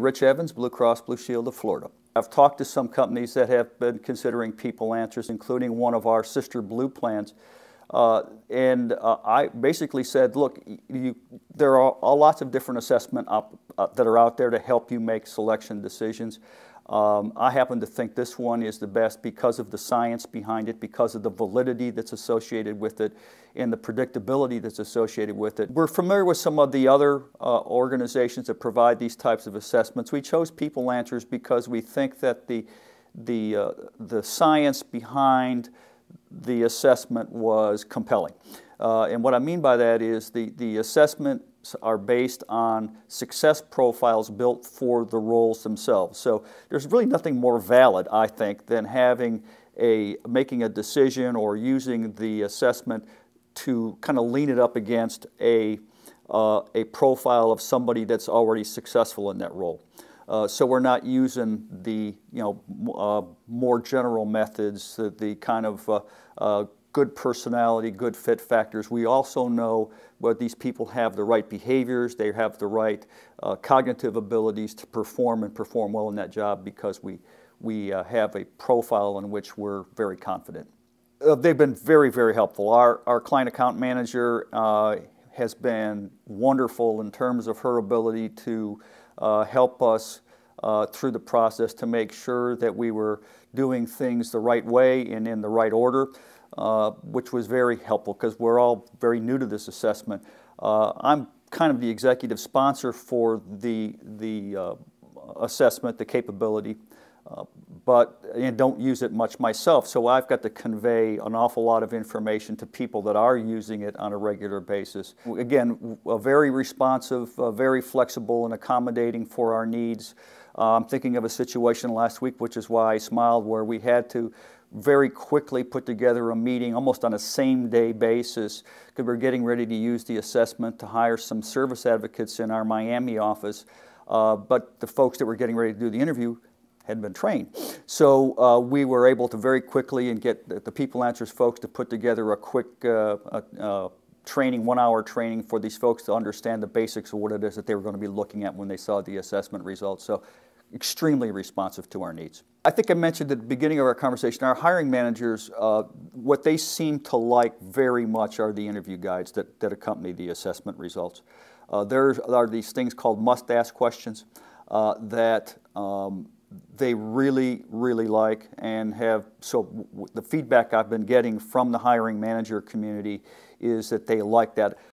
Rich Evans, Blue Cross Blue Shield of Florida. I've talked to some companies that have been considering PeopleAnswers, including one of our sister Blue plans. I basically said, look, there are lots of different assessments that are out there to help you make selection decisions. I happen to think this one is the best because of the science behind it, because of the validity that's associated with it, and the predictability that's associated with it. We're familiar with some of the other organizations that provide these types of assessments. We chose PeopleAnswers because we think that the science behind the assessment was compelling. And what I mean by that is the assessments are based on success profiles built for the roles themselves. So there's really nothing more valid, I think, than making a decision or using the assessment to kind of lean it up against a profile of somebody that's already successful in that role. So we're not using the more general methods, the kind of good personality, good fit factors. We also know whether these people have the right behaviors, they have the right cognitive abilities to perform well in that job, because we have a profile in which we're very confident. They've been very, very helpful. Our client account manager has been wonderful in terms of her ability to help us through the process to make sure that we were doing things the right way and in the right order, which was very helpful because we're all very new to this assessment. I'm kind of the executive sponsor for the assessment, the capability, but don't use it much myself, so I've got to convey an awful lot of information to people that are using it on a regular basis. Again, very responsive, very flexible and accommodating for our needs. I'm thinking of a situation last week, which is why I smiled, where we had to very quickly put together a meeting almost on a same-day basis because we're getting ready to use the assessment to hire some service advocates in our Miami office, but the folks that were getting ready to do the interview hadn't been trained. So we were able to very quickly and get the PeopleAnswers folks to put together a quick training, 1-hour training for these folks to understand the basics of what it is that they were going to be looking at when they saw the assessment results. So extremely responsive to our needs. I think I mentioned at the beginning of our conversation, our hiring managers, what they seem to like very much are the interview guides that accompany the assessment results. There are these things called must-ask questions that they really, really like and have. So the feedback I've been getting from the hiring manager community is that they like that.